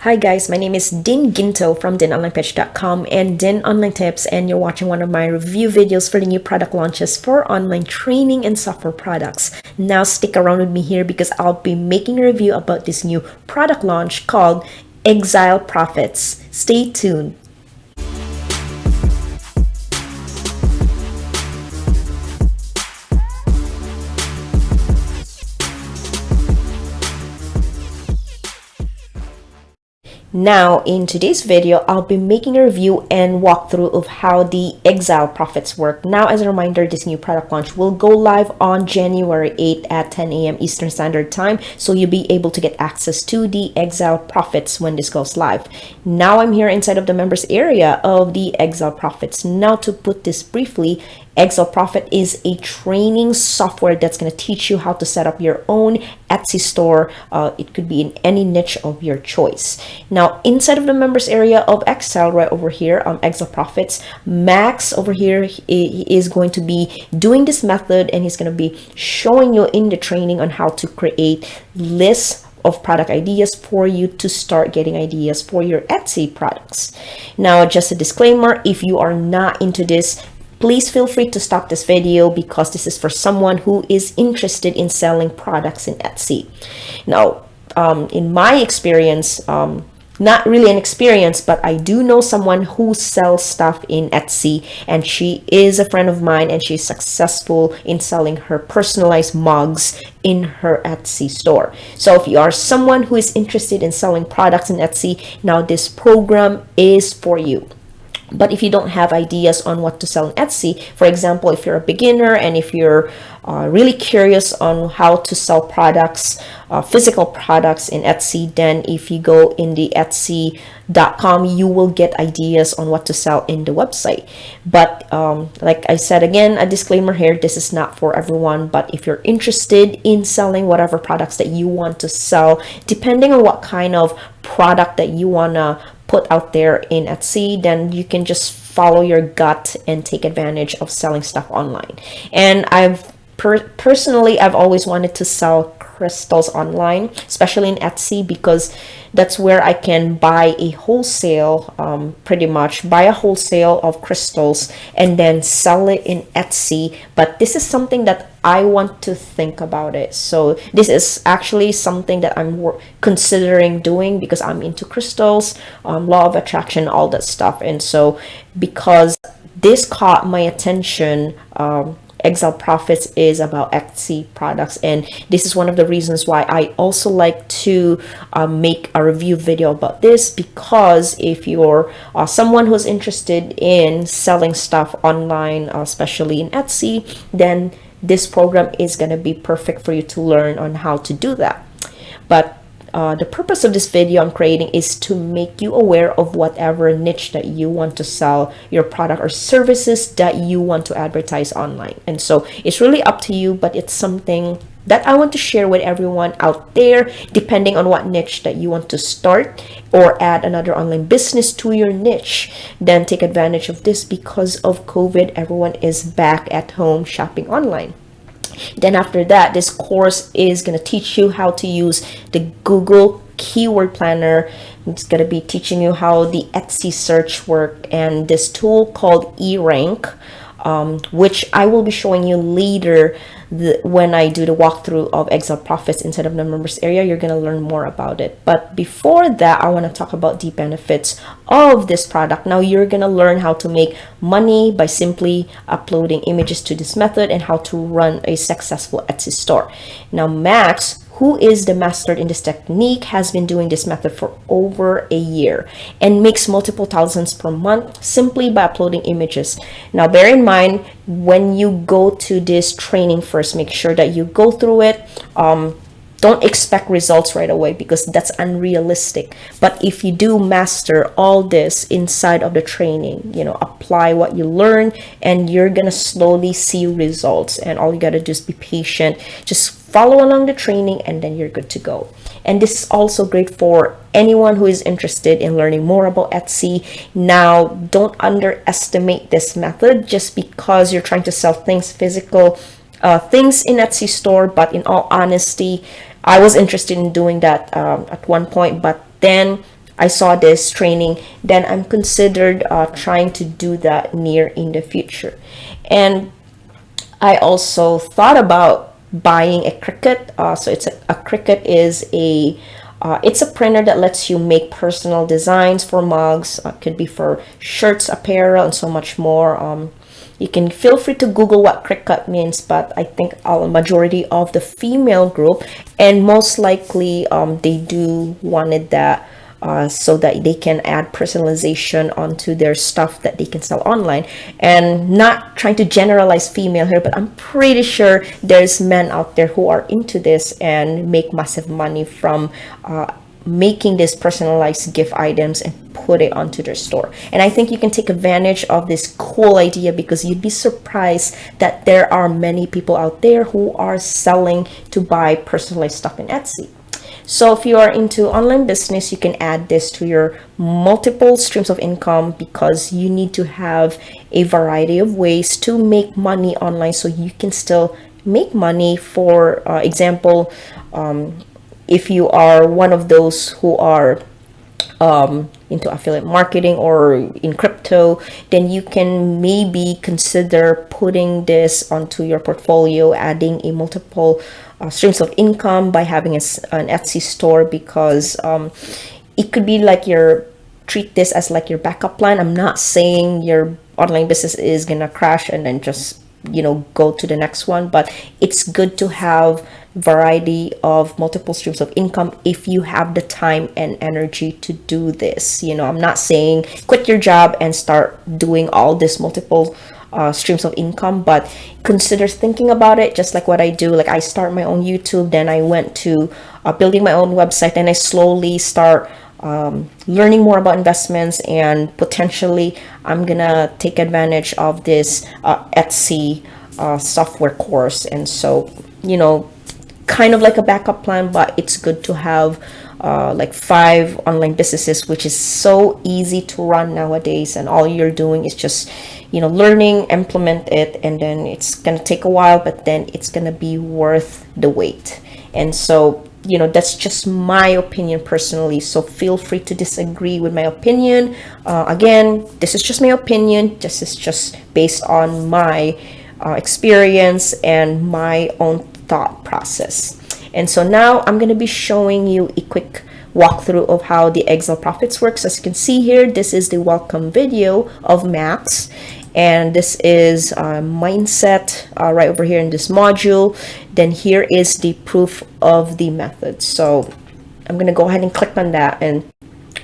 Hi guys, my name is Din Ginto from DinOnlinePitch.com and Din Online Tips, and you're watching one of my review videos for the new product launches for online training and software products. Now stick around with me here because I'll be making a review about this new product launch called Exile Profits. Stay tuned. Now, in today's video, I'll be making a review and walkthrough of how the Exile Profits work. Now, as a reminder, this new product launch will go live on January 8th at 10 a.m. Eastern Standard Time, so you'll be able to get access to the Exile Profits when this goes live. Now, I'm here inside of the members area of the Exile Profits. Now, to put this briefly, Exile Profit is a training software that's going to teach you how to set up your own Etsy store. It could be in any niche of your choice. Now, inside of the members area of Exile, right over here on Exile Profits, Max over here is going to be doing this method, and he's going to be showing you in the training on how to create lists of product ideas for you to start getting ideas for your Etsy products. Now, just a disclaimer, if you are not into this, please feel free to stop this video because this is for someone who is interested in selling products in Etsy. Now, in my experience, not really an experience, but I do know someone who sells stuff in Etsy, and she is a friend of mine, and she's successful in selling her personalized mugs in her Etsy store. So if you are someone who is interested in selling products in Etsy, now this program is for you. But if you don't have ideas on what to sell on Etsy, for example, if you're a beginner and if you're really curious on how to sell products, physical products in Etsy, then if you go in the Etsy.com, you will get ideas on what to sell in the website. But like I said, again, a disclaimer here, this is not for everyone. But if you're interested in selling whatever products that you want to sell, depending on what kind of product that you want to put out there in Etsy, then you can just follow your gut and take advantage of selling stuff online. And I've personally, I've always wanted to sell crystals online, especially in Etsy, because that's where I can buy a wholesale, pretty much buy a wholesale of crystals and then sell it in Etsy. But this is something that I want to think about it. So this is actually something that I'm considering doing because I'm into crystals, law of attraction, all that stuff. And so because this caught my attention, Exile Profits is about Etsy products, and this is one of the reasons why I also like to make a review video about this, because if you're someone who's interested in selling stuff online, especially in Etsy, then this program is going to be perfect for you to learn on how to do that. But the purpose of this video I'm creating is to make you aware of whatever niche that you want to sell your product or services that you want to advertise online. And so it's really up to you, but it's something that I want to share with everyone out there, depending on what niche that you want to start or add another online business to your niche. Then take advantage of this because of COVID. Everyone is back at home shopping online. Then after that, this course is going to teach you how to use the Google Keyword Planner. It's going to be teaching you how the Etsy search work and this tool called eRank, which I will be showing you later when I do the walkthrough of Exile Profits inside of the members area. You're going to learn more about it. But before that, I want to talk about the benefits of this product. Now you're going to learn how to make money by simply uploading images to this method and how to run a successful Etsy store. Now Max, who is the master in this technique, has been doing this method for over a year and makes multiple thousands per month simply by uploading images. Now, bear in mind, when you go to this training first, make sure that you go through it. Don't expect results right away because that's unrealistic. But if you do master all this inside of the training, apply what you learn, and you're gonna slowly see results. And all you gotta do is be patient. Just follow along the training, and then you're good to go. And this is also great for anyone who is interested in learning more about Etsy. Now, don't underestimate this method just because you're trying to sell things physical, things in Etsy store. But in all honesty, I was interested in doing that at one point, but then I saw this training, then I'm considered trying to do that near in the future. And I also thought about buying a Cricut. So a Cricut is it's a printer that lets you make personal designs for mugs. Could be for shirts, apparel, and so much more. You can feel free to Google what Cricut means, but I think a majority of the female group, and most likely they do wanted that so that they can add personalization onto their stuff that they can sell online. And not trying to generalize female here, but I'm pretty sure there's men out there who are into this and make massive money from making these personalized gift items and put it onto their store. And I think you can take advantage of this cool idea, because you'd be surprised that there are many people out there who are selling to buy personalized stuff in Etsy. So if you are into online business, you can add this to your multiple streams of income, because you need to have a variety of ways to make money online so you can still make money. For example, if you are one of those who are into affiliate marketing or in crypto, then you can maybe consider putting this onto your portfolio, adding a multiple streams of income by having an Etsy store, because it could be like treat this as like your backup plan. I'm not saying your online business is gonna crash and then just go to the next one, but it's good to have variety of multiple streams of income if you have the time and energy to do this. I'm not saying quit your job and start doing all this multiple streams of income, but consider thinking about it just like what I do. Like, I start my own YouTube, then I went to building my own website, and I slowly start learning more about investments, and potentially I'm gonna take advantage of this Etsy software course. And so, kind of like a backup plan, but it's good to have like 5 online businesses, which is so easy to run nowadays, and all you're doing is just learning, implement it, and then it's gonna take a while, but then it's gonna be worth the wait. And so that's just my opinion personally, so feel free to disagree with my opinion. Again, this is just my opinion. This is just based on my experience and my own thought process. And so now I'm going to be showing you a quick walkthrough of how the Exile Profits works. As you can see here, this is the welcome video of Max, and this is mindset right over here in this module. Then here is the proof of the method. So I'm going to go ahead and click on that, and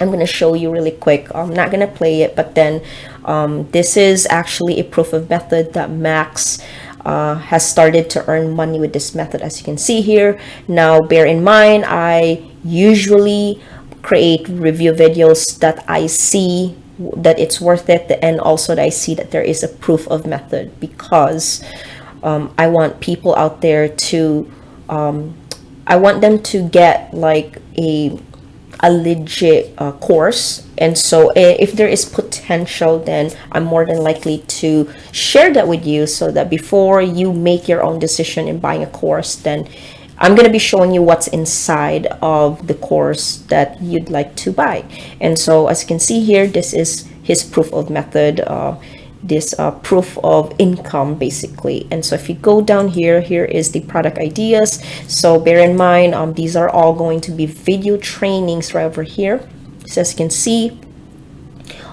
I'm going to show you really quick. I'm not going to play it, but then this is actually a proof of method that Max has started to earn money with this method, as you can see here. Now, bear in mind, I usually create review videos that I see that it's worth it, and also that I see that there is a proof of method, because I want people out there to I want them to get like a legit course. And so if there is potential, then I'm more than likely to share that with you, so that before you make your own decision in buying a course, then I'm going to be showing you what's inside of the course that you'd like to buy. And so as you can see here, this is his proof of method, this proof of income basically. And so if you go down here, here is the product ideas. So bear in mind, these are all going to be video trainings right over here. So as you can see,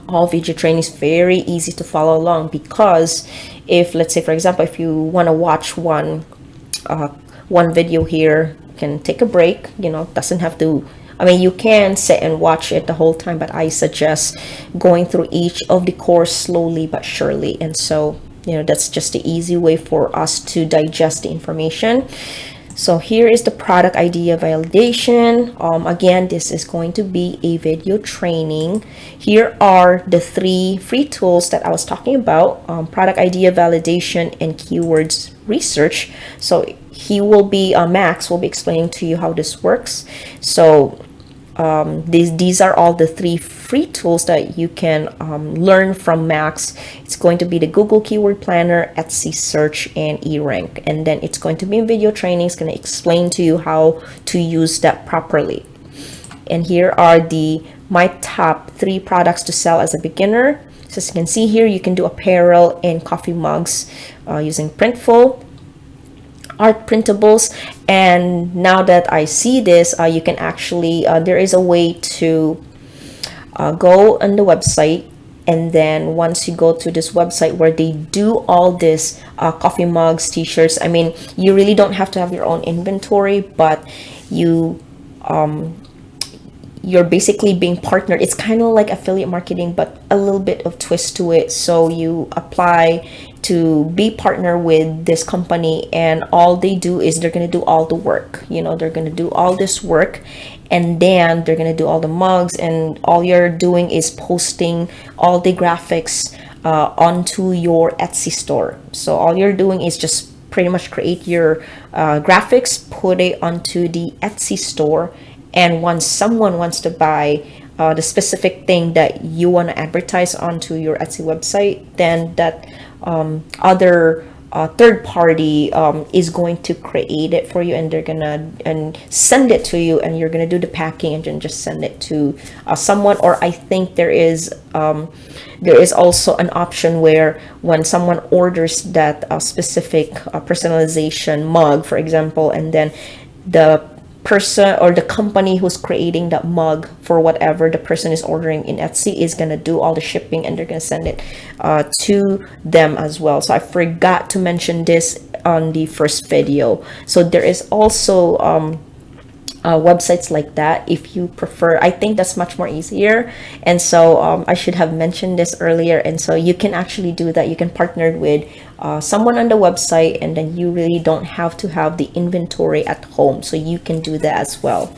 all video trainings, very easy to follow along, because if, let's say for example, if you want to watch one video here, you can take a break, doesn't have to, I mean, you can sit and watch it the whole time, but I suggest going through each of the course slowly but surely. And so, that's just the easy way for us to digest the information. So here is the product idea validation. Again, this is going to be a video training. Here are the 3 free tools that I was talking about, product idea validation and keywords research. So Max will be explaining to you how this works. So these are all the 3 free tools that you can learn from Max. It's going to be the Google Keyword Planner, Etsy Search, and eRank. And then it's going to be in video training. It's going to explain to you how to use that properly. And here are the my top 3 products to sell as a beginner. So as you can see here, you can do apparel and coffee mugs using Printful, art printables. And now that I see this, you can actually there is a way to go on the website, and then once you go to this website where they do all this coffee mugs, t-shirts, I mean, you really don't have to have your own inventory, but you're basically being partnered. It's kind of like affiliate marketing, but a little bit of twist to it. So you apply to be partner with this company, and all they do is they're going to do all the work. You know, they're going to do all this work, and then they're going to do all the mugs, and all you're doing is posting all the graphics onto your Etsy store. So all you're doing is just pretty much create your graphics, put it onto the Etsy store, and once someone wants to buy the specific thing that you want to advertise onto your Etsy website, then that other third party is going to create it for you, and they're gonna and send it to you, and you're gonna do the packing and then just send it to someone. Or I think there is also an option where when someone orders that specific personalization mug, for example, and then the person or the company who's creating that mug for whatever the person is ordering in Etsy is gonna do all the shipping, and they're gonna send it to them as well. So I forgot to mention this on the first video. So there is also websites like that if you prefer. I think that's much more easier, and so I should have mentioned this earlier. And so you can actually do that. You can partner with someone on the website, and then you really don't have to have the inventory at home, so you can do that as well.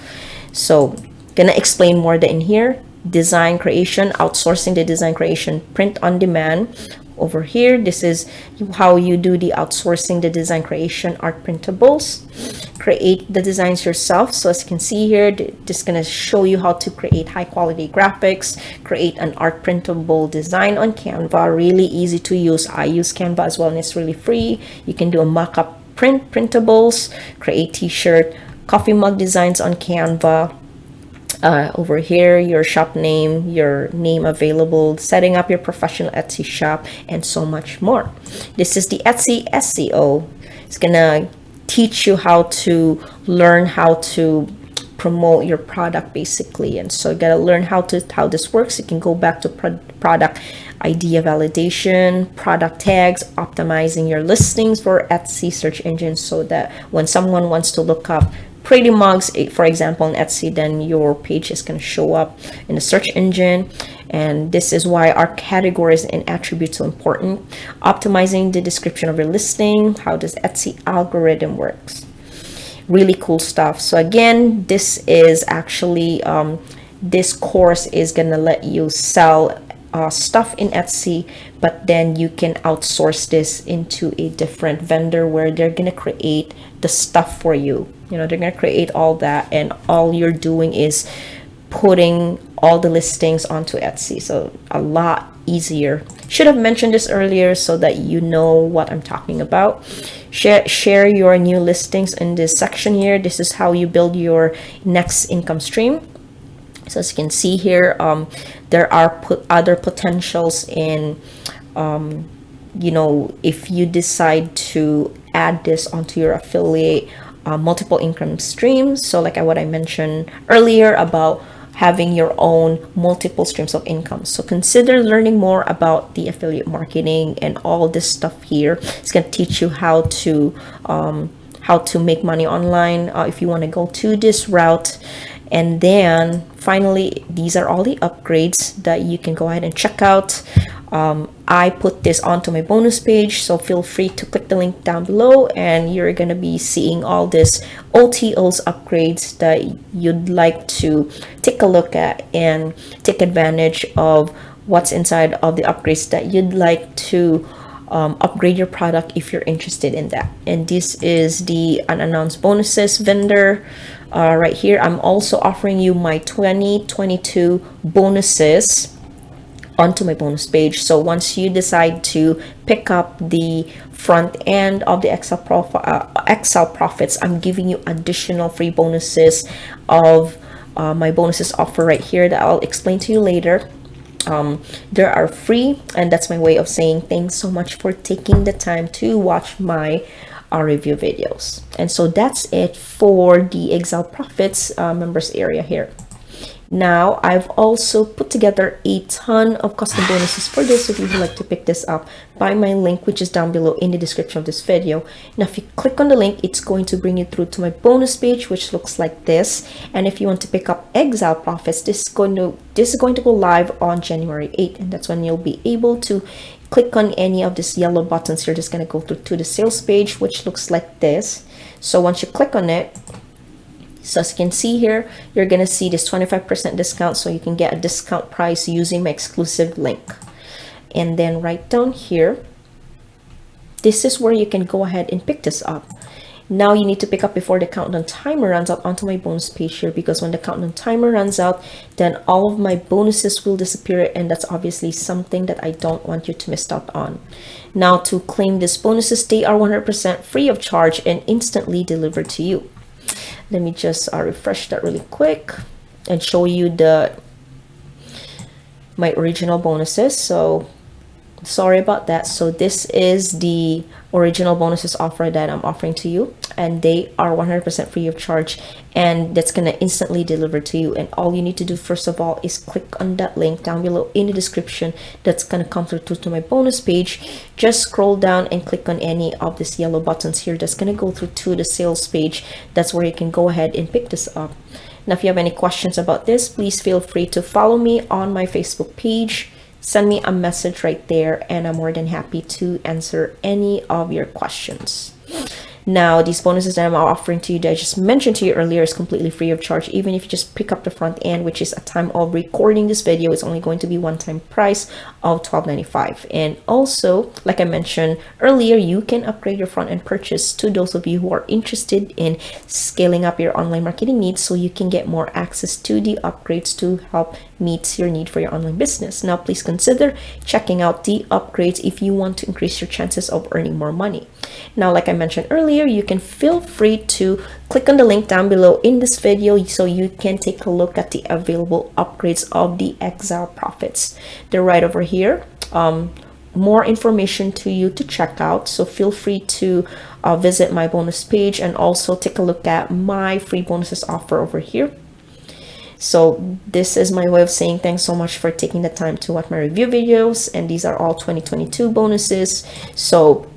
So gonna explain more in here. Design creation, outsourcing the design creation, print on demand. Over here, this is how you do the outsourcing the design creation, art printables. Create the designs yourself. So as you can see here, just gonna show you how to create high quality graphics, create an art printable design on Canva. Really easy to use. I use Canva as well, and it's really free. You can do a mock-up printables, create t-shirt, coffee mug designs on Canva. Over here, your shop name, your name available, setting up your professional Etsy shop, and so much more. This is the Etsy SEO. It's gonna teach you how to learn how to promote your product basically, and so you gotta learn how this works. You can go back to product idea validation, product tags, optimizing your listings for Etsy search engine, so that when someone wants to look up pretty mugs, for example, on Etsy, then your page is going to show up in the search engine. And this is why our categories and attributes are important. Optimizing the description of your listing, how does Etsy algorithm works. Really cool stuff. So again, this is actually this course is going to let you sell stuff in Etsy, but then you can outsource this into a different vendor where they're going to create the stuff for you. You know, they're going to create all that, and all you're doing is putting all the listings onto Etsy. So a lot easier. Should have mentioned this earlier so that you know what I'm talking about. Share your new listings in this section here. This is how you build your next income stream. So as you can see here, there are other potentials in, you know, if you decide to add this onto your affiliate, multiple income streams. So like what I mentioned earlier about having your own multiple streams of income. So consider learning more about the affiliate marketing and all this stuff here. It's going to teach you how to make money online if you want to go to this route. And then finally, these are all the upgrades that you can go ahead and check out. I put this onto my bonus page, so feel free to click the link down below, and you're going to be seeing all this OTOs upgrades that you'd like to take a look at and take advantage of what's inside of the upgrades that you'd like to upgrade your product if you're interested in that. And this is the unannounced bonuses vendor. Right here, I'm also offering you my 2022 bonuses onto my bonus page. So once you decide to pick up the front end of the Exile Profits, I'm giving you additional free bonuses of my bonuses offer right here that I'll explain to you later. There are free, and that's my way of saying thanks so much for taking the time to watch my review videos. And so that's it for the Exile Profits members area here. Now, I've also put together a ton of custom bonuses for this. If you would like to pick this up, by my link, which is down below in the description of this video. Now, if you click on the link, it's going to bring you through to my bonus page, which looks like this. And if you want to pick up Exile Profits, this is going to go live on January 8th, and that's when you'll be able to click on any of these yellow buttons here. Just going to go through to the sales page, which looks like this. So once you click on it, so as you can see here, you're going to see this 25% discount, so you can get a discount price using my exclusive link. And then right down here, this is where you can go ahead and pick this up. Now you need to pick up before the countdown timer runs out onto my bonus page here, because when the countdown timer runs out, then all of my bonuses will disappear, and that's obviously something that I don't want you to miss out on. Now, to claim these bonuses, they are 100% free of charge and instantly delivered to you. Let me just refresh that really quick and show you my original bonuses. So sorry about that. So this is the original bonuses offer that I'm offering to you, and they are 100% free of charge, and that's going to instantly deliver to you. And all you need to do first of all is click on that link down below in the description. That's going to come through to my bonus page. Just scroll down and click on any of these yellow buttons here. That's going to go through to the sales page. That's where you can go ahead and pick this up. Now, if you have any questions about this, please feel free to follow me on my Facebook page. Send me a message right there, and I'm more than happy to answer any of your questions. Now, these bonuses that I'm offering to you that I just mentioned to you earlier is completely free of charge. Even if you just pick up the front end, which is at time of recording this video, it's only going to be one-time price of $12.95. And also, like I mentioned earlier, you can upgrade your front end purchase to those of you who are interested in scaling up your online marketing needs, so you can get more access to the upgrades to help meet your need for your online business. Now, please consider checking out the upgrades if you want to increase your chances of earning more money. Now, like I mentioned earlier, you can feel free to click on the link down below in this video so you can take a look at the available upgrades of the Exile Profits. They're right over here. More information to you to check out, so feel free to visit my bonus page and also take a look at my free bonuses offer over here. So this is my way of saying thanks so much for taking the time to watch my review videos, and these are all 2022 bonuses. So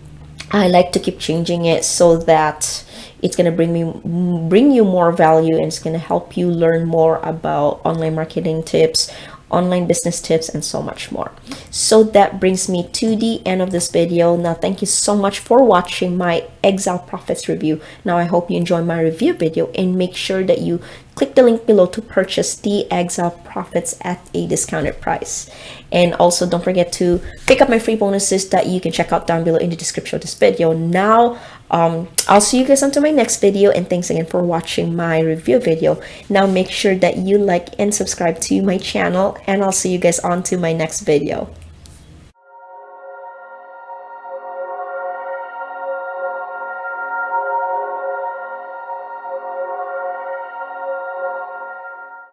I like to keep changing it so that it's going to bring you more value, and it's going to help you learn more about online marketing tips, online business tips, and so much more. So that brings me to the end of this video. Now, thank you so much for watching my Exile Profits review. Now, I hope you enjoyed my review video, and make sure that you click the link below to purchase the Exile Profits at a discounted price. And also, don't forget to pick up my free bonuses that you can check out down below in the description of this video. Now, I'll see you guys onto my next video, and thanks again for watching my review video. Now, make sure that you like and subscribe to my channel, and I'll see you guys on to my next video.